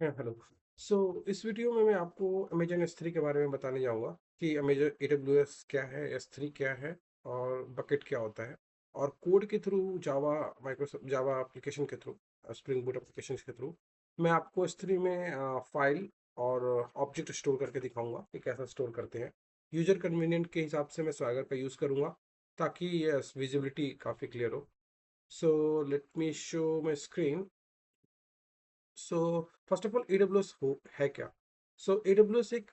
हाँ, हेलो। इस वीडियो में मैं आपको अमेजन S3 के बारे में बताने जाऊँगा कि अमेजन AWS क्या है, S3 क्या है और बकेट क्या होता है। और कोड के थ्रू जावा, माइक्रोसॉफ्ट जावा एप्लीकेशन के थ्रू, स्प्रिंग बूट एप्लीकेशन के थ्रू मैं आपको S3 में फाइल और ऑब्जेक्ट स्टोर करके दिखाऊंगा कि कैसा स्टोर करते हैं। यूजर कन्वीनियंट के हिसाब से मैं स्वैगर का यूज़ करूँगा ताकि यस विजिबिलिटी काफ़ी क्लियर हो। So let me show my screen. So first of all AWS हो है क्या? AWS एक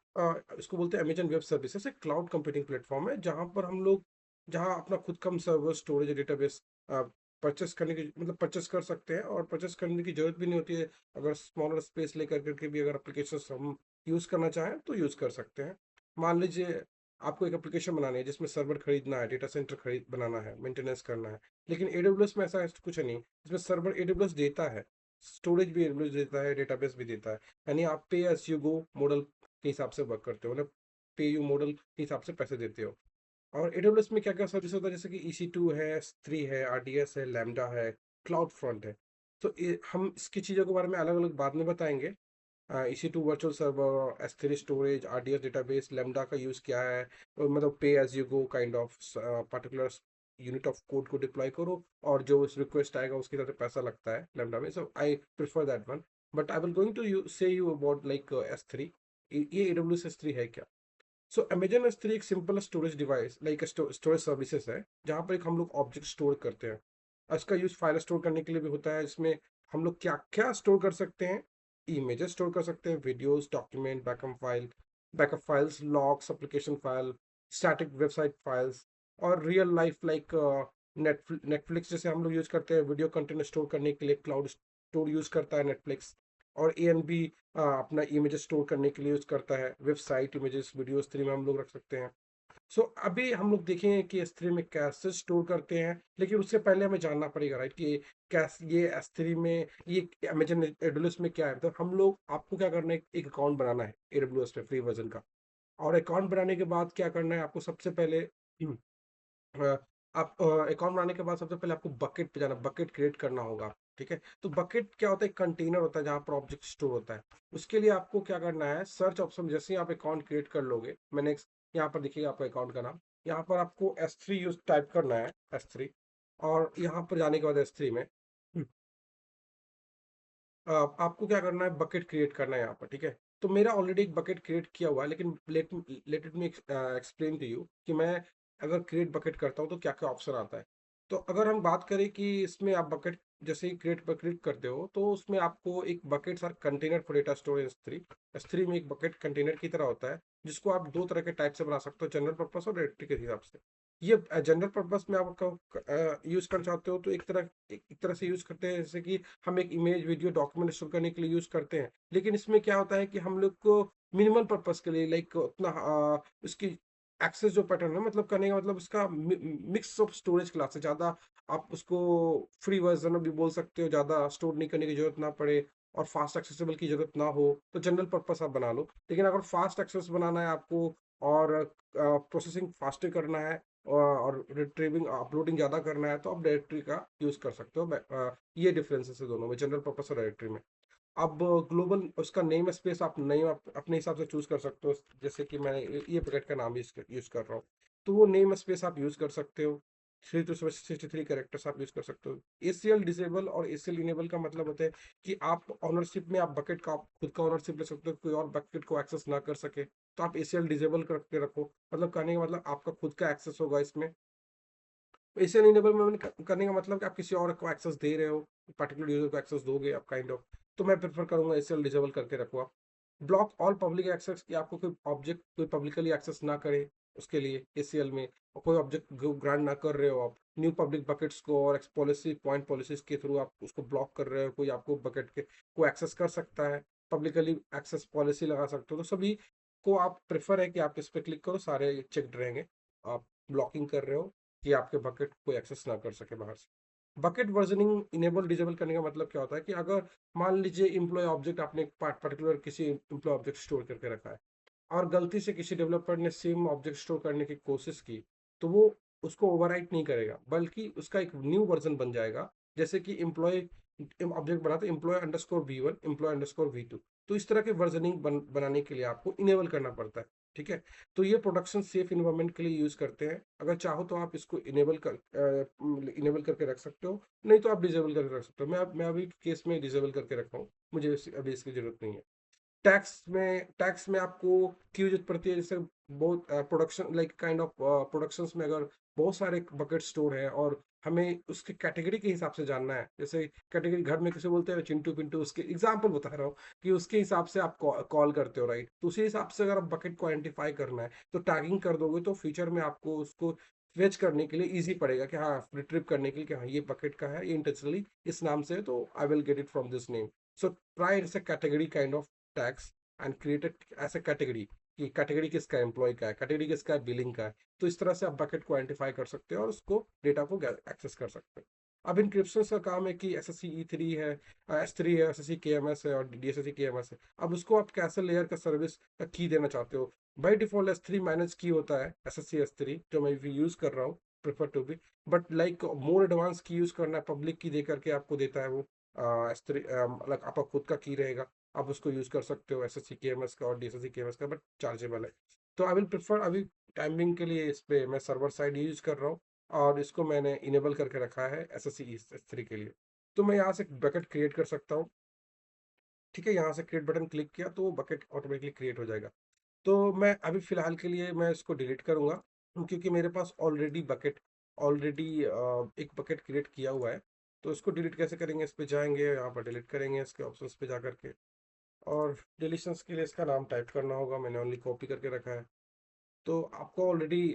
इसको बोलते हैं अमेजन वेब सर्विसेज, एक क्लाउड कंप्यूटिंग प्लेटफॉर्म है जहाँ पर हम लोग जहाँ अपना खुद का हम सर्वर स्टोरेज डेटाबेस परचेस करने की मतलब परचेस कर सकते हैं और परचेस करने की जरूरत भी नहीं होती है। अगर स्मॉलर स्पेस लेकर करके भी अगर एप्लीकेशन हम यूज़ करना चाहें तो यूज़ कर सकते हैं। मान लीजिए आपको एक एप्लीकेशन बनानी है जिसमें सर्वर खरीदना है, डेटा सेंटर खरीद बनाना है, मेंटेनेंस करना है। लेकिन AWS में ऐसा कुछ नहीं। इसमें सर्वर AWS देता है, स्टोरेज भी AWS देता है, डेटाबेस भी देता है। यानी आप पे एज यू गो मॉडल के हिसाब से वर्क करते हो, मतलब पे यू मॉडल के हिसाब से पैसे देते हो। और AWS में क्या क्या सर्विस होता है, जैसे कि EC2 है, S3 है, RDS है, लैम्डा है, क्लाउड फ्रंट है। हम इसकी चीज़ों के बारे में अलग अलग बाद में बताएंगे। EC2 virtual server, S3 storage, RDS database, lambda का यूज़ क्या है, मतलब pay as you go kind of particular unit of code को डिप्लॉय करो और जो उस रिक्वेस्ट आएगा उसके साथ पैसा लगता है लैम्डा में। So I prefer that one. But I will going to you say you about like S3। ये AWS S3 है क्या? Amazon S3 एक simple storage device like storage services है जहाँ पर एक हम लोग ऑब्जेक्ट स्टोर करते हैं। इसका यूज फाइल स्टोर करने के लिए भी होता है। इसमें हम लोग क्या क्या स्टोर कर सकते हैं? इमेजेस स्टोर कर सकते हैं, videos, document, backup files, logs, application file, static website files और रियल लाइफ लाइक नेटफ्लिक्स जैसे हम लोग यूज करते हैं वीडियो कंटेंट स्टोर करने के लिए क्लाउड स्टोर यूज करता है नेटफ्लिक्स। और ANB अपना इमेजेस स्टोर करने के लिए यूज करता है। वेबसाइट इमेजेस वीडियो S3 में हम लोग रख सकते हैं। अभी हम लोग देखेंगे कि S3 में कैसे स्टोर करते हैं, लेकिन उससे पहले हमें जानना पड़ेगा राइट कि कैसे ये S3 में ये अमेजन AWS में क्या है। तो हम लोग आपको क्या करना है, एक अकाउंट बनाना है AWS में फ्री वर्जन का। और अकाउंट बनाने के बाद क्या करना है आपको, सबसे पहले अ, आप अकाउंट बनाने के बाद सबसे पहले आपको बकेट पे जाना, बकेट क्रिएट करना होगा। ठीक है, तो बकेट क्या होता है? कंटेनर होता है जहाँ पर ऑब्जेक्ट स्टोर होता है। उसके लिए आपको क्या करना है, सर्च ऑप्शन जैसे ही आप अकाउंट क्रिएट कर लोगे, मैंने यहाँ पर देखिएगा आपका अकाउंट का नाम। यहाँ पर आपको S3 यूज टाइप करना है, S3। और यहाँ पर जाने के बाद S3 में आपको क्या करना है, बकेट क्रिएट करना है यहाँ पर। ठीक है, तो मेरा ऑलरेडी एक बकेट क्रिएट किया हुआ है, लेकिन let it me explain to you कि मैं अगर क्रिएट बकेट करता हूँ तो क्या क्या ऑप्शन आता है। तो अगर हम बात करें कि इसमें आप बकेट जैसे ही क्रिएट बकेट करते हो तो उसमें आपको एक bucket sir container for data storage S3 में एक बकेट कंटेनर की तरह होता है जिसको आप दो तरह के टाइप से बना सकते हो, जनरल पर्पस और डायरेक्टरी के हिसाब से। ये जनरल पर्पस में आप यूज करना चाहते हो तो एक तरह से यूज करते हैं, जैसे कि हम एक इमेज वीडियो डॉक्यूमेंट स्टोर करने के लिए यूज करते हैं। लेकिन इसमें क्या होता है कि हम लोग को मिनिमल पर्पस के लिए लाइक उतना उसकी एक्सेस जो पैटर्न है, मतलब करने का मतलब उसका मिक्स ऑफ स्टोरेज क्लास है ज़्यादा। आप उसको फ्री वर्जन में भी बोल सकते हो, ज़्यादा स्टोर नहीं करने की जरूरत ना पड़े और फास्ट एक्सेसिबल की जरूरत ना हो तो जनरल पर्पस आप बना लो। लेकिन अगर फास्ट एक्सेस बनाना है आपको और प्रोसेसिंग फास्टर करना है और रिट्रीविंग अपलोडिंग ज़्यादा करना है तो आप डायरेक्टरी का यूज़ कर सकते हो। ये डिफरेंसेस है दोनों में, जनरल पर्पस और डायरेक्टरी में। अब ग्लोबल उसका नेम स्पेस आप नेम अपने हिसाब से चूज कर सकते हो, जैसे कि मैं ये पैकेट का नाम यूज कर रहा हूँ तो वो नेम स्पेस आप यूज कर सकते हो। 363 कैरेक्टर्स आप यूज कर सकते हो। ACL डिसेबल और ACL इनेबल का मतलब होता है कि आप ऑनरशिप में आप बकेट का आप खुद का ऑनरशिप ले सकते हो, कोई और बकेट को एक्सेस ना कर सके। तो आप ACL डिसेबल करके रखो, मतलब कहने का मतलब आपका खुद का एक्सेस होगा इसमें। ACL इनेबल में करने का मतलब कि आप किसी और को एक्सेस दे रहे हो, पर्टिकुलर यूजर को एक्सेस दोगे आप काइंड ऑफ। तो मैं प्रेफर करूंगा ACL डिसेबल करके रखो आप। ब्लॉक ऑल पब्लिक एक्सेस, कि आपको कोई ऑब्जेक्ट कोई पब्लिकली एक्सेस ना करे उसके लिए ACL में। और कोई ऑब्जेक्ट ग्रांट ना कर रहे हो आप न्यू पब्लिक बकेट्स को, और पॉलिसी पॉइंट पॉलिसीज के थ्रू आप उसको ब्लॉक कर रहे हो, कोई आपको बकेट के को एक्सेस कर सकता है, पब्लिकली एक्सेस पॉलिसी लगा सकते हो। तो सभी को आप प्रेफर है कि आप इस पर क्लिक करो, सारे चेक्ड रहेंगे। आप ब्लॉकिंग कर रहे हो कि आपके बकेट को एक्सेस ना कर सके बाहर से। बकेट वर्जनिंग इनेबल डिजेबल करने का मतलब क्या होता है कि अगर मान लीजिए इम्प्लॉय ऑब्जेक्ट आपने पर्टिकुलर किसी इम्प्लॉय ऑब्जेक्ट स्टोर करके रखा है और गलती से किसी डेवलपर ने सेम ऑब्जेक्ट स्टोर करने की कोशिश की, तो वो उसको ओवरराइट नहीं करेगा बल्कि उसका एक न्यू वर्जन बन जाएगा। जैसे कि इम्प्लॉय ऑब्जेक्ट बनाते employee underscore V1, employee underscore V2। तो इस तरह के वर्जनिंग बनाने के लिए आपको इनेबल करना पड़ता है। ठीक है, तो ये प्रोडक्शन सेफ इन्वायरमेंट के लिए यूज करते हैं। अगर चाहो तो आप इसको इनेबल करके रख सकते हो, नहीं तो आप डिजेबल करके रख सकते हो। मैं अभी केस में डिजेबल करके रखा हूँ, मुझे अभी इसकी जरूरत नहीं है। टैक्स में आपको क्यों जरूरत पड़ती है, जैसे बहुत production like kind of productions में अगर बहुत सारे बकेट स्टोर है और हमें उसके कैटेगरी के हिसाब से जानना है, जैसे कैटेगरी घर में किसे बोलते हैं, चिंटू पिंटू, उसके एग्जांपल बता रहा हूँ कि उसके हिसाब से आप कॉल करते हो, राइट? तो उसी हिसाब से अगर आप बकेट को आइडेंटिफाई करना है तो टैगिंग कर दोगे, तो फ्यूचर में आपको उसको फेच करने के लिए इजी पड़ेगा कि हाँ, रिट्रीव करने के लिए कि हाँ ये बकेट का है, ये इंटेंशनली इस नाम से है, तो I will get it from this name. So try it's a category kind of tax and created as a category, कि कैटेगरी किसका है, एम्प्लॉय का है, कैटेगरी किसका है, बिलिंग का है। तो इस तरह से आप बकेट को आइडेंटिफाई कर सकते हो और उसको डेटा को एक्सेस कर सकते हो। अब इनक्रिप्शन का काम है कि SSE3 है, S3 है, SSE KMS है और DSSE KMS है। अब उसको आप कैसे लेयर का सर्विस का की देना चाहते हो। बाई डिफॉल्ट S3 मैनेज की होता है, SSE S3 जो मैं भी यूज कर रहा हूँ, prefer to be. But like more advance की यूज करना है, पब्लिक की दे करके आपको देता है वो S3, मतलब आपका खुद का की रहेगा, आप उसको यूज कर सकते हो SSE KMS का और DSSE KMS का, बट चार्जेबल है। तो आई विल प्रेफर अभी टाइमिंग के लिए इस पे मैं सर्वर साइड यूज कर रहा हूँ, और इसको मैंने इनेबल करके रखा है SSE3 के लिए। तो मैं यहाँ से बकेट क्रिएट कर सकता हूँ। ठीक है, यहाँ से क्रिएट बटन क्लिक किया तो बकेट ऑटोमेटिकली क्रिएट हो जाएगा। तो मैं अभी फिलहाल के लिए मैं इसको डिलीट करूंगा, क्योंकि मेरे पास ऑलरेडी एक बकेट क्रिएट किया हुआ है। तो इसको डिलीट कैसे करेंगे, इस पे जाएंगे, यहाँ पर डिलीट करेंगे इसके ऑप्शंस पे जा करके, और डिलीशंस के लिए इसका नाम टाइप करना होगा, मैंने ओनली कॉपी करके रखा है। तो आपको ऑलरेडी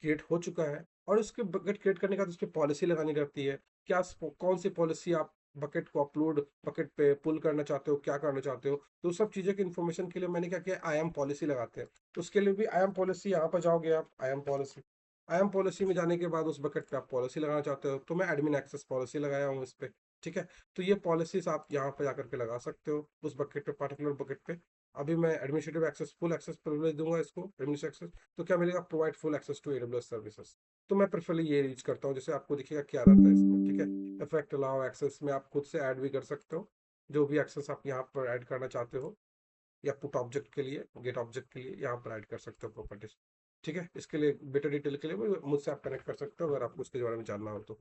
क्रिएट हो चुका है, और उसके बकेट क्रिएट करने के बाद उस पर पॉलिसी लगानी रहती है। क्या कौन सी पॉलिसी आप बकेट को अपलोड बकेट पे पुल करना चाहते हो, क्या करना चाहते हो, तो सब चीज़ों की इन्फॉर्मेशन के लिए मैंने क्या किया, आई एम पॉलिसी लगाते हैं। तो उसके लिए भी आई एम पॉलिसी, यहाँ पर जाओगे आप, आई एम पॉलिसी में जाने के बाद उस बकेट पे आप पॉलिसी लगाना चाहते हो, तो मैं एडमिन एक्सेस पॉलिसी लगाया हूँ इस पे। ठीक है, तो ये पॉलिसीज आप यहाँ पे जाकर के लगा सकते हो उस बकेट पे, पर्टिकुलर बकेट पे। अभी मैं administrative access, full access privilege दूंगा इसको, एडमिनिस्ट्रेटिव एक्सेस। तो क्या मिलेगा, provide full access to AWS services. तो मैं प्रेफरली ये यूज करता हूँ, जैसे आपको दिखेगा क्या रहता है इसमें। ठीक है, इफेक्ट अलाउ एक्सेस में आप खुद से ऐड भी कर सकते हो, जो भी एक्सेस आप यहाँ पर ऐड करना चाहते हो, या पुट ऑब्जेक्ट के लिए, गेट ऑब्जेक्ट के लिए यहाँ पर ऐड कर सकते हो प्रॉपर्टीज। ठीक है, इसके लिए बेटर डिटेल के लिए मुझसे आप कनेक्ट कर सकते हो अगर आपको इसके बारे में जानना हो तो।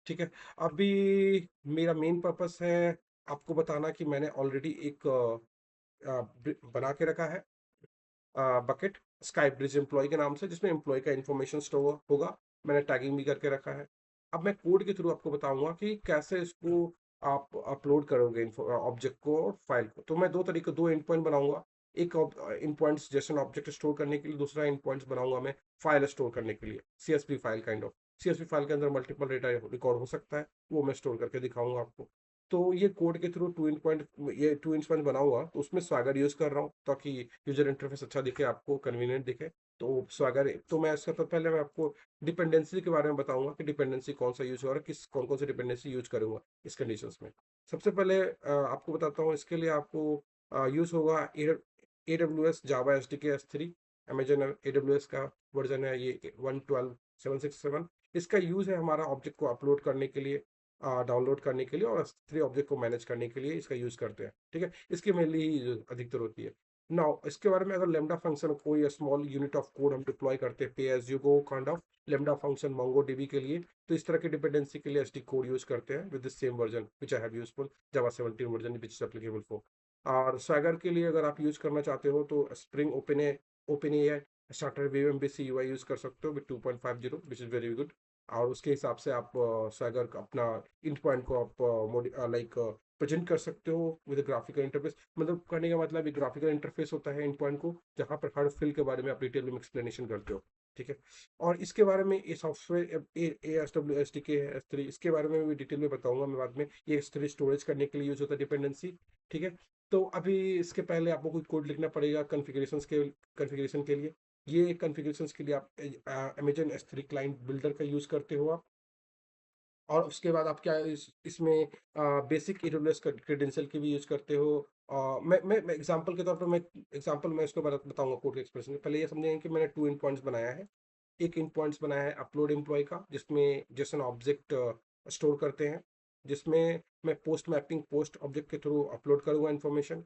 ठीक है, अभी मेरा मेन पर्पस है आपको बताना कि मैंने ऑलरेडी एक बना के रखा है बकेट, स्काई ब्रिज एम्प्लॉय के नाम से, जिसमें एम्प्लॉय का इन्फॉर्मेशन स्टोर होगा। मैंने टैगिंग भी करके रखा है। अब मैं कोड के थ्रू आपको बताऊंगा कि कैसे इसको आप अपलोड करोगे ऑब्जेक्ट को और फाइल को। तो मैं दो एंड पॉइंट बनाऊंगा। एक इन पॉइंट्स जैसे ऑब्जेक्ट स्टोर करने के लिए, दूसरा इन पॉइंट्स बनाऊंगा मैं फाइल स्टोर करने के लिए, CSV file kind of. CSV file के अंदर मल्टीपल डेटा रिकॉर्ड हो सकता है, वो मैं स्टोर करके दिखाऊंगा आपको। तो ये कोड के थ्रू टू इन पॉइंट बनाऊंगा, तो उसमें स्वागर यूज कर रहा हूँ ताकि यूजर इंटरफेस अच्छा दिखे, आपको कन्वीनियंट दिखे। तो स्वागर, तो मैं इसका तो पहले मैं आपको डिपेंडेंसी के बारे में बताऊंगा कि डिपेंडेंसी कौन सा यूज हो रहा है, किस कौन कौन सी डिपेंडेंसी यूज करूंगा इस कंडीशंस में। सबसे पहले आपको बताता हूँ, इसके लिए आपको यूज होगा AWS जावा SDK S3। अमेजन AWS का वर्जन है ये 1.12.767। इसका यूज है हमारा ऑब्जेक्ट को अपलोड करने के लिए, डाउनलोड करने के लिए, और S3 ऑब्जेक्ट को मैनेज करने के लिए इसका यूज करते हैं। ठीक है, इसकी मेनली अधिकतर होती है। नाउ इसके बारे में, अगर लेमडा फंक्शन कोई स्मॉल यूनिट ऑफ कोड हम डिप्लॉय करते हैं pay as you go kind of lambda function MongoDB के लिए, तो इस तरह की डिपेंडेंसी के लिए SD कोड यूज करते हैं with the same version which I have used for Java 17 version which is applicable for. और स्वैगर के लिए अगर आप यूज करना चाहते हो तो spring open a starter web MVC UI use कर सकते हो with 2.50 which is very good. और उसके हिसाब से आप स्वैगर का अपना इन पॉइंट को आप लाइक प्रेजेंट कर सकते हो विद ग्राफिकल इंटरफेस। मतलब करने का मतलब एक ग्राफिकल इंटरफेस होता है इन पॉइंट को, जहाँ पर हर फील्ड के बारे में आप डिटेल में एक्सप्लेनेशन करते हो। ठीक है, और इसके बारे में ये सॉफ्टवेयर AWS SDK S3, इसके बारे में भी डिटेल में बताऊंगा मैं बाद में। ये S3 स्टोरेज करने के लिए यूज होता है डिपेंडेंसी। ठीक है, तो अभी इसके पहले आपको कोई कोड लिखना पड़ेगा कॉन्फ़िगरेशन के लिए। ये कॉन्फ़िगरेशन के लिए आप अमेजन S3 क्लाइंट बिल्डर का यूज करते हो आप। और उसके बाद आप क्या इसमें बेसिक AWS का क्रेडेंशियल की भी यूज करते हो। मैं एग्जांपल के तौर पर मैं इसको बताऊंगा कोड के एक्सप्रेशन। पहले ये समझेंगे कि मैंने टू इन पॉइंट्स बनाया है। एक इन पॉइंट्स बनाया है अपलोड एम्प्लॉय का, जिसमें जेसन ऑब्जेक्ट स्टोर करते हैं। जिसमें मैं पोस्ट मैपिंग पोस्ट ऑब्जेक्ट के थ्रू अपलोड करूंगा इन्फॉर्मेशन।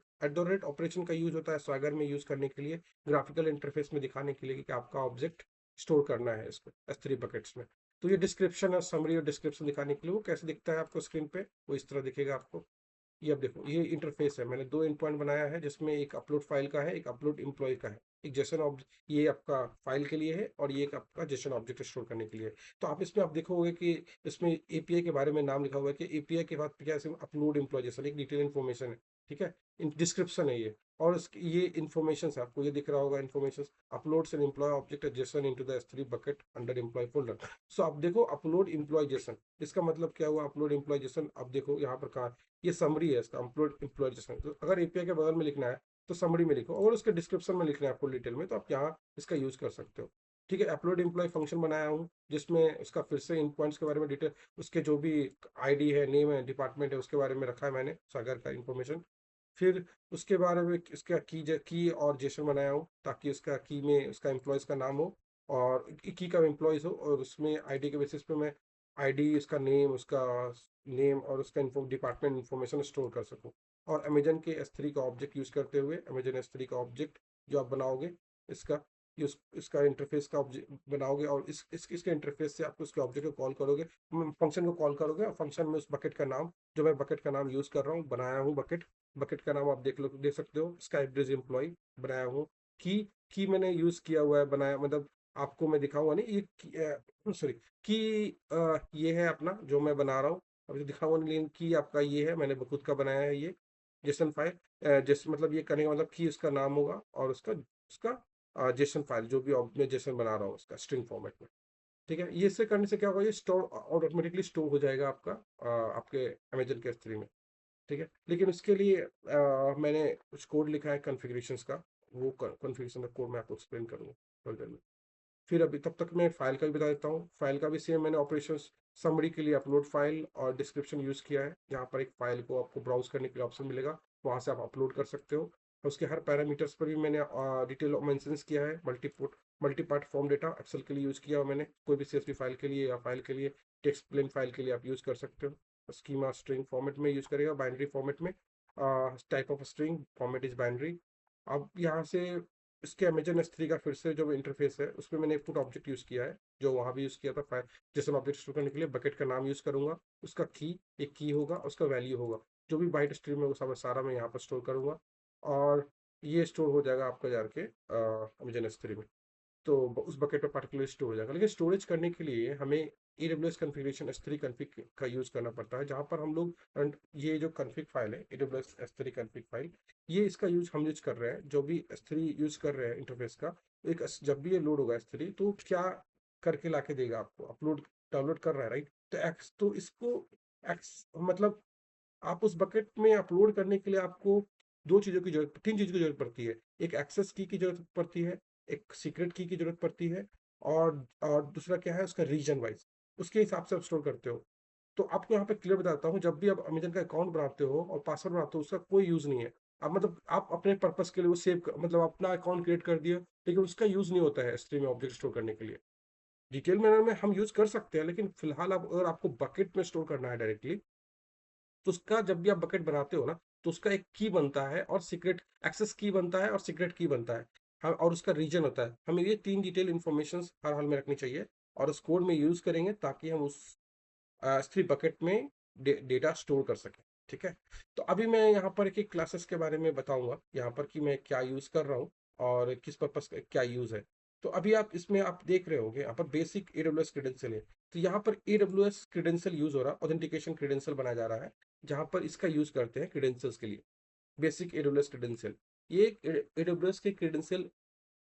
ऑपरेशन का यूज होता है स्वागर में यूज करने के लिए, ग्राफिकल इंटरफेस में दिखाने के लिए कि आपका ऑब्जेक्ट स्टोर करना है इसको S3 बकेट्स में। तो ये डिस्क्रिप्शन और समरी और डिस्क्रिप्शन दिखाने के लिए वो कैसे दिखता है आपको स्क्रीन पे, वो इस तरह दिखेगा आपको। ये अब देखो ये इंटरफेस है, मैंने दो एंड पॉइंट बनाया है जिसमें एक अपलोड फाइल का है, एक अपलोड एम्प्लॉय का है। एक जेसन ऑब्जेक्ट ये आपका फाइल के लिए है और ये एक आपका जेसन ऑब्जेक्ट स्टोर करने के लिए है। तो आप इसमें आप देखोगे कि इसमें एपीआई के बारे में नाम लिखा हुआ है कि एपीआई के बाद क्या अपलोड एम्प्लॉय जेसन एक डिटेल इन्फॉर्मेशन है, ठीक है, डिस्क्रिप्शन है ये। और ये इन्फॉर्मेशन है, आपको ये दिख रहा होगा information, uploads an employee object JSON into the S3 bucket under employee folder. So आप देखो अपलोड एम्प्लॉय जेसन, इसका मतलब क्या हुआ अपलोड एम्प्लॉय जेसन। अब देखो यहाँ पर कहाँ ये समरी है इसका अपलोड एम्प्लॉय जेसन। तो अगर एपीआई के बगल में लिखना है तो समरी में लिखो, और उसके डिस्क्रिप्शन में लिखना है फुल डिटेल में, तो आप यहाँ इसका यूज कर सकते हो। ठीक है, अपलोड एम्प्लॉय फंक्शन बनाया हूँ जिसमें उसका फिर से इन पॉइंट्स के बारे में डिटेल, उसके जो भी आईडी है, नेम है, डिपार्टमेंट है, उसके बारे में रखा है मैंने सागर का इन्फॉर्मेशन। फिर उसके बारे में इसका की और जेसन बनाया हूँ ताकि उसका की में उसका एम्प्लॉयज का नाम हो और की का एम्प्लॉयज हो, और उसमें आईडी के बेसिस पे मैं आईडी उसका नेम और उसका डिपार्टमेंट इन्फॉर्मेशन स्टोर कर सकूँ। और अमेजन के S3 का ऑब्जेक्ट यूज करते हुए अमेजन S3 का ऑब्जेक्ट जो आप बनाओगे इसका इसका इंटरफेस का ऑब्जेक्ट बनाओगे, और इसके इंटरफेस से आप उसके ऑब्जेक्ट को कॉल करोगे, फंक्शन को कॉल करोगे, और फंक्शन में उस बकेट का नाम, जो मैं बकेट का नाम यूज कर रहा हूँ बनाया हूँ बकेट, बकेट का नाम आप देख सकते हो स्काई ब्रिज एम्प्लॉय बनाया हूँ। की मैंने यूज किया हुआ है बनाया, मतलब आपको मैं दिखाऊंगा नहीं ये सॉरी की ये है अपना जो मैं बना रहा हूँ, अभी तो दिखाऊंगा नहीं, लेकिन की आपका ये है, मैंने खुद का बनाया है ये जेसन फाइल। जैसे मतलब ये करने का मतलब की उसका नाम होगा और उसका उसका जेसन फाइल जो भी मैं जेसन बना रहा हूँ उसका स्ट्रिंग फॉर्मेट में। ठीक है, ये इससे करने से क्या होगा, ये स्टोर ऑटोमेटिकली स्टोर हो जाएगा आपका आपके अमेजन के S3 में। ठीक है, लेकिन उसके लिए मैंने कुछ कोड लिखा है कॉन्फ़िगरेशंस का, वो कॉन्फ़िगरेशन का कोड मैं आपको एक्सप्लेन करूंगा थोड़ी देर में। फिर अभी तब तक मैं फाइल का भी बता देता हूँ। फाइल का भी सेम मैंने ऑपरेशन समरी के लिए अपलोड फाइल और डिस्क्रिप्शन यूज किया है, जहाँ पर एक फाइल को आपको ब्राउज करने के लिए ऑप्शन मिलेगा, वहाँ से आप अपलोड कर सकते हो। और उसके हर पैरामीटर्स पर भी मैंने डिटेल मेंशंस किया है। Multi part form data Excel के लिए यूज किया और मैंने कोई भी CSV फाइल के लिए या फाइल के लिए, टेक्स्ट प्लेन फाइल के लिए आप यूज कर सकते हो। स्कीमा स्ट्रिंग फॉर्मेट में यूज करेगा, बाइनरी फॉर्मेट में, type of string format is binary. अब यहाँ से इसके अमेजन S3 का फिर से जो इंटरफेस है उसमें मैंने पुट ऑब्जेक्ट यूज किया है, जो वहां भी यूज किया था फाइल जेसन ऑब्जेक्ट स्टोर करने के लिए। बकेट का नाम यूज करूंगा, उसका एक की होगा, उसका वैल्यू होगा, जो भी बाइट स्ट्रीम है वो सब सारा मैं यहाँ पर स्टोर करूंगा, और ये स्टोर हो जाएगा आपका जाके अमेजन S3 में। तो उस बकेट में पर्टिकुलर स्टोर हो जाएगा। लेकिन स्टोरेज करने के लिए हमें AWS कॉन्फ़िगरेशन S3 कॉन्फ़िग का यूज करना पड़ता है, जहाँ पर हम लोग ये जो कॉन्फ़िग फाइल है AWS S3 कॉन्फ़िग फाइल, ये इसका यूज कर रहे हैं, जो भी S3 यूज कर रहे हैं इंटरफेस का। एक जब भी ये लोड होगा S3 तो क्या करके लाके देगा आपको, अपलोड डाउनलोड कर रहा है राइट, तो एक्स तो इसको एक्स मतलब आप उस बकेट में अपलोड करने के लिए आपको तीन चीज़ों की जरूरत पड़ती है। एक एक्सेस की जरूरत पड़ती है, एक सीक्रेट की जरूरत पड़ती है, और दूसरा क्या है उसका रीजन वाइज, उसके हिसाब से आप स्टोर करते हो। तो आपको यहाँ पे क्लियर बताता हूँ, जब भी आप अमेजन का अकाउंट बनाते हो और पासवर्ड बनाते हो उसका कोई यूज नहीं है। अब मतलब आप अपने पर्पस के लिए वो मतलब अपना अकाउंट क्रिएट कर दिया, लेकिन उसका यूज नहीं होता है S3 में ऑब्जेक्ट स्टोर करने के लिए। डिटेल मैनर में हम यूज कर सकते हैं, लेकिन फिलहाल आप अगर आपको बकेट में स्टोर करना है डायरेक्टली, तो उसका जब भी आप बकेट बनाते हो ना, तो उसका एक की बनता है और सीक्रेट एक्सेस की बनता है और सीक्रेट की बनता है। हाँ, और उसका रीजन होता है। हमें ये तीन डिटेल इन्फॉर्मेशन हर हाल में रखनी चाहिए, और उस कोड में यूज करेंगे ताकि हम उस S3 बकेट में डेटा स्टोर कर सकें। ठीक है, तो अभी मैं यहाँ पर एक क्लासेस के बारे में बताऊंगा यहाँ पर कि मैं क्या यूज कर रहा हूँ और किस पर्पस का क्या यूज है। तो अभी आप इसमें आप देख रहे होंगे यहाँ पर बेसिक AWS क्रेडेंशियल है। तो यहाँ पर AWS क्रेडेंशियल यूज हो रहा है, ऑथेंटिकेशन क्रेडेंशियल बनाया जा रहा है, जहाँ पर इसका यूज करते हैं क्रेडेंशियल्स के लिए। बेसिक AWS क्रेडेंशियल, ये AWS के क्रेडेंशियल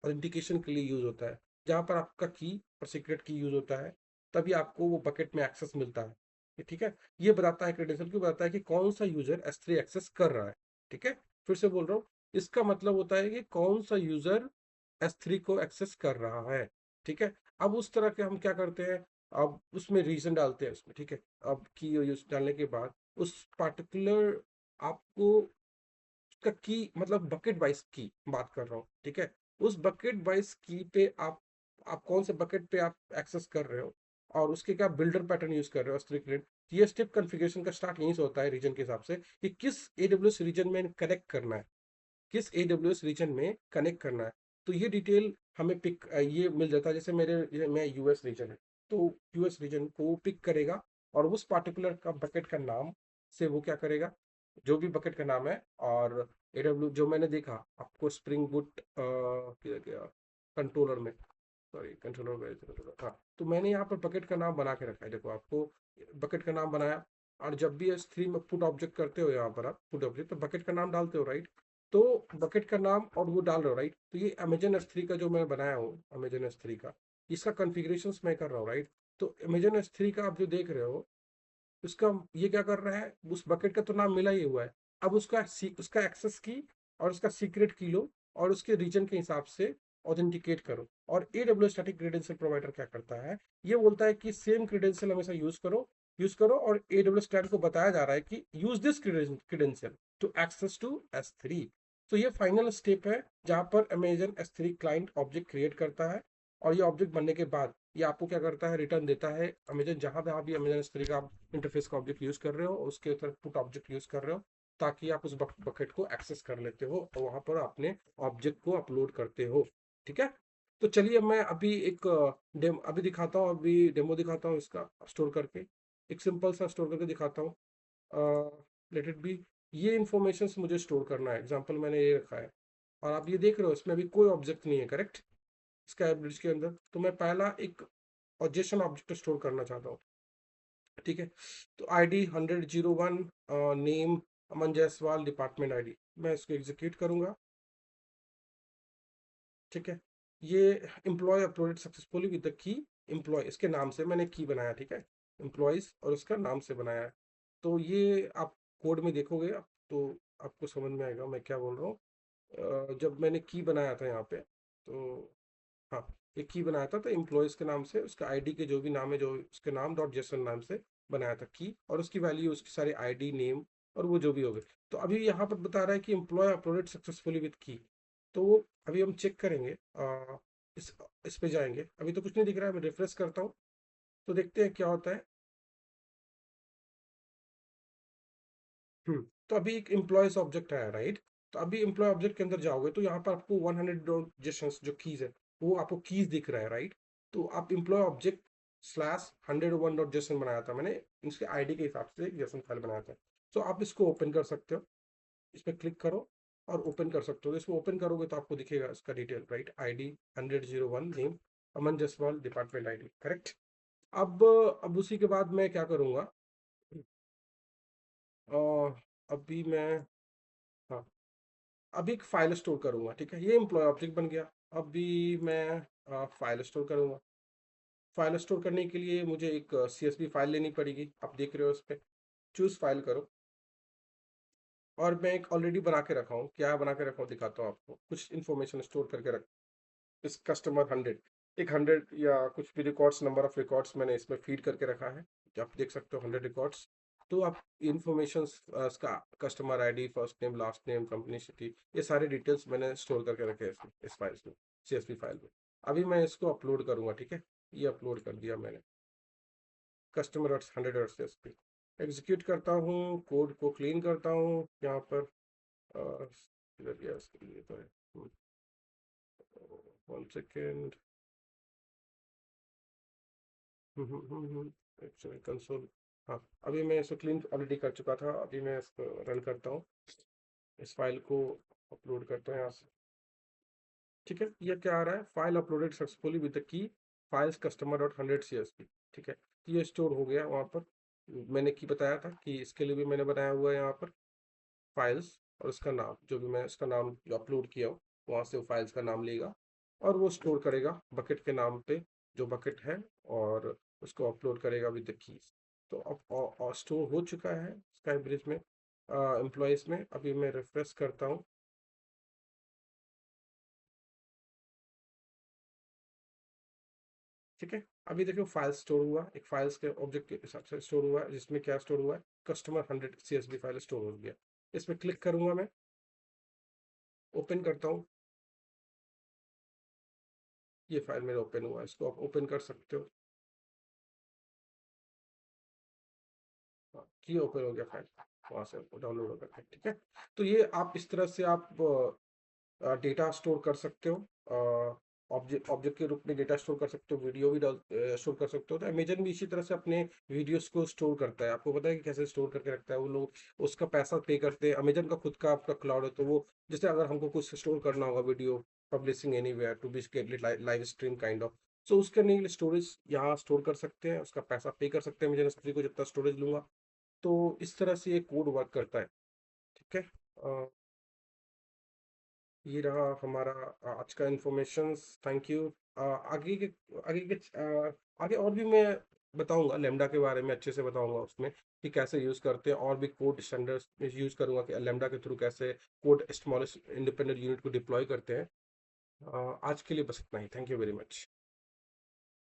ऑथेंटिकेशन के लिए यूज होता है, जहाँ पर आपका की और सीक्रेट की यूज होता है, तभी आपको वो बकेट में एक्सेस मिलता है। ठीक है, ये बताता है क्रेडेंशियल क्यों बताता है कि कौन सा यूजर S3 एक्सेस कर रहा है। ठीक है, फिर से बोल रहा हूँ, इसका मतलब होता है कि कौन सा यूजर S3 को एक्सेस कर रहा है। ठीक है, अब उस तरह के हम क्या करते हैं, अब उसमें रीजन डालते हैं उसमें। ठीक है, अब की यूज डालने के बाद उस पार्टिकुलर आपको उसका की मतलब बकेट वाइज की बात कर रहा हूँ। ठीक है, उस बकेट वाइज की पे आप कौन से बकेट पे आप एक्सेस कर रहे हो और उसके क्या बिल्डर पैटर्न यूज कर रहे हो S3 क्रेड, ये स्टेप कॉन्फ़िगरेशन का स्टार्ट यहीं से होता है रीजन के हिसाब से, कि किस एडब्ल्यूएस रीजन में कनेक्ट करना है, किस एडब्ल्यूएस रीजन में कनेक्ट करना है। तो ये डिटेल हमें पिक ये मिल जाता है। जैसे मैं यूएस रीजन है, तो यूएस रीजन को पिक करेगा और उस पार्टिकुलर का बकेट का नाम से वो क्या करेगा, जो भी बकेट का नाम है। और एडब्ल्यू जो मैंने देखा आपको स्प्रिंग बूट कंट्रोलर में, सॉरी कंट्रोलर में, हाँ, तो मैंने यहाँ पर बकेट का नाम बना के रखा है। देखो आपको बकेट का नाम बनाया, और जब भी S3 में पुट ऑब्जेक्ट करते हो, यहाँ पर आप पुट ऑब्जेक्ट तो बकेट का नाम डालते हो, राइट। तो बकेट का नाम और वो डाल रहे हो, राइट। तो ये अमेजन S3 का जो मैं बनाया हूँ, अमेजन S3 का इसका कॉन्फ़िगरेशन मैं कर रहा हूँ, राइट। तो अमेजन S3 का आप जो देख रहे हो, उसका ये क्या कर रहा है, उस बकेट का तो नाम मिला ही हुआ है। अब उसका एक्सेस की और उसका सीक्रेट की लो, और उसके रीजन के हिसाब से ऑथेंटिकेट करो। और AWS स्टैटिक क्रेडेंशियल प्रोवाइडर क्या करता है, ये बोलता है कि सेम क्रेडेंशियल हमेशा यूज करो। और AWS स्टैटिक को बताया जा रहा है कि use this credential to access to S3। तो ये फाइनल स्टेप है जहां पर Amazon S3 client object create करता है। और ये ऑब्जेक्ट बनने के बाद ये आपको क्या करता है, रिटर्न देता है। अमेजन जहां पे आप भी अमेजन S3 का इंटरफेस का ऑब्जेक्ट यूज कर रहे हो, उसके तरफ पुट ऑब्जेक्ट यूज कर रहे हो, ताकि आप उस बकेट को एक्सेस कर लेते हो और वहां पर अपने ऑब्जेक्ट को अपलोड करते हो। ठीक है। तो चलिए मैं अभी एक अभी दिखाता हूँ, अभी डेमो दिखाता हूँ इसका स्टोर करके, एक सिंपल सा स्टोर करके दिखाता हूँ। लेट इट बी, ये इंफॉर्मेशन मुझे स्टोर करना है, एग्जाम्पल मैंने ये रखा है। और आप ये देख रहे हो इसमें अभी कोई ऑब्जेक्ट नहीं है, करेक्ट। स्काई ब्रिज के अंदर तो मैं पहला एक जेसन ऑब्जेक्ट स्टोर करना चाहता हूँ। ठीक है। तो ID 100 01, name Aman Jaiswal, department ID, मैं इसको एग्जीक्यूट करूंगा। ठीक है। ये employee uploaded successfully with the key employee, इसके नाम से मैंने की बनाया। ठीक है। एम्प्लॉयज और उसका नाम से बनाया है। तो ये आप कोड में देखोगे आप, तो आपको समझ में आएगा मैं क्या बोल रहा हूँ। जब मैंने की बनाया था यहाँ पे, तो हाँ, एक की बनाया था, तो एम्प्लॉयज के नाम से उसका आईडी के जो भी नाम है, जो उसके नाम डॉट जेसन नाम से बनाया था की, और उसकी वैल्यू उसकी सारी आईडी नेम और वो जो भी हो गए। तो अभी यहाँ पर बता रहा है कि एम्प्लॉय अपलोडेड सक्सेसफुली विद की। तो अभी हम चेक करेंगे, इस इस पे जाएंगे। अभी तो कुछ नहीं दिख रहा है, मैं रिफ्रेश करता हूँ, तो देखते हैं क्या होता है। तो अभी एक एम्प्लॉयज ऑब्जेक्ट आया, राइट। तो अभी एम्प्लॉय ऑब्जेक्ट के अंदर जाओगे तो यहाँ पर आपको 100 जो कीज है, वो आपको कीज दिख रहा है, राइट। तो आप employee object slash 101 dot JSON बनाया था मैंने, इसके आईडी के हिसाब से एक जेसन फाइल बनाया था। तो आप इसको ओपन कर सकते हो, इस पर क्लिक करो और ओपन कर सकते हो। इसको ओपन करोगे तो आपको दिखेगा इसका डिटेल, राइट। ID 100 01, नेम अमन जसवाल, डिपार्टमेंट ID, करेक्ट। अब उसी के बाद मैं क्या करूँगा, अभी मैं, हाँ, अभी एक फाइल स्टोर करूंगा। ठीक है, ये एम्प्लॉय ऑब्जेक्ट बन गया। अभी मैं फाइल स्टोर करूंगा। फाइल स्टोर करने के लिए मुझे एक CSV फाइल लेनी पड़ेगी, आप देख रहे हो इस पे, चूज फाइल करो। और मैं एक ऑलरेडी बना के रखा हूँ, क्या बना के रखा हूँ दिखाता हूँ आपको, कुछ इन्फॉर्मेशन स्टोर करके रख, इस कस्टमर 100, एक 100 या कुछ भी रिकॉर्ड्स, नंबर ऑफ रिकॉर्ड्स मैंने इसमें फीड करके रखा है। आप देख सकते हो 100 रिकॉर्ड्स। तो आप इंफॉर्मेशन इसका customer ID, first name, last name, company, city, ये सारे डिटेल्स मैंने स्टोर करके रखे हैं इसमें, इस फाइल में, CSV फाइल में। अभी मैं इसको अपलोड करूंगा। ठीक है, ये अपलोड कर दिया मैंने, कस्टमर 100 एग्जीक्यूट करता हूँ, कोड को क्लीन करता हूँ यहाँ पर। किधर गया, इसके लिए तो है, 1 सेकेंड। एक्चुअली कंसोल, हाँ, अभी मैं इसको क्लीन ऑलरेडी कर चुका था। अभी मैं इसको रन करता हूँ, इस फाइल को अपलोड करते हैं यहाँ से। ठीक है, ये क्या आ रहा है, file uploaded successfully with the की फाइल्स कस्टमर डॉट 100 CSV। ठीक है, तो ये स्टोर हो गया वहाँ पर। मैंने की बताया था कि इसके लिए भी मैंने बनाया हुआ है यहाँ पर फाइल्स, और उसका नाम जो भी मैं इसका नाम जो अपलोड किया हो, वहाँ से वो फाइल्स का नाम लेगा और वो स्टोर करेगा बकेट के नाम पे, जो बकेट है, और उसको अपलोड करेगा विद द कीज। तो अब स्टोर हो चुका है स्काई ब्रिज में, एम्प्लॉयज में। अभी मैं रिफ्रेश करता हूँ। ठीक है, अभी देखो फाइल स्टोर हुआ, एक फाइल्स के ऑब्जेक्ट के हिसाब से स्टोर हुआ है, जिसमें क्या स्टोर हुआ है, कस्टमर 100 CSV फाइल स्टोर हो गया। इस पर क्लिक करूंगा मैं, ओपन करता हूँ, ये फाइल मेरा ओपन हुआ है, इसको आप ओपन कर सकते हो। की ओपन हो गया फाइल, वहां से डाउनलोड हो गया, ठीक है। तो ये आप इस तरह से आप डेटा स्टोर कर सकते हो, ऑब्जेक्ट ऑब्जेक्ट के रूप में डेटा स्टोर कर सकते हो, वीडियो भी स्टोर कर सकते हो। तो अमेजन भी इसी तरह से अपने वीडियोस को स्टोर करता है। आपको पता है कि कैसे स्टोर करके रखता है वो लोग, उसका पैसा पे करते हैं। अमेजन का खुद का आपका क्लाउड है, तो वो जैसे अगर हमको कुछ स्टोर करना होगा video, publishing anywhere to be live stream kind of, so उसके लिए स्टोरेज यहाँ स्टोर कर सकते हैं, उसका पैसा पे कर सकते हैं अमेजन एस को जितना स्टोरेज लूंगा। तो इस तरह से ये कोड वर्क करता है, ठीक है। ये रहा हमारा आज का इंफॉर्मेशन। Thank you. आगे के आगे के आगे और भी मैं बताऊंगा लेमडा के बारे में, अच्छे से बताऊंगा उसमें कि कैसे यूज करते हैं, और भी कोड स्टैंडर्ड्स यूज करूंगा कि लेमडा के थ्रू कैसे कोड स्मॉलेस्ट इंडिपेंडेंट यूनिट को डिप्लॉय करते हैं। आज के लिए बस इतना ही। Thank you very much.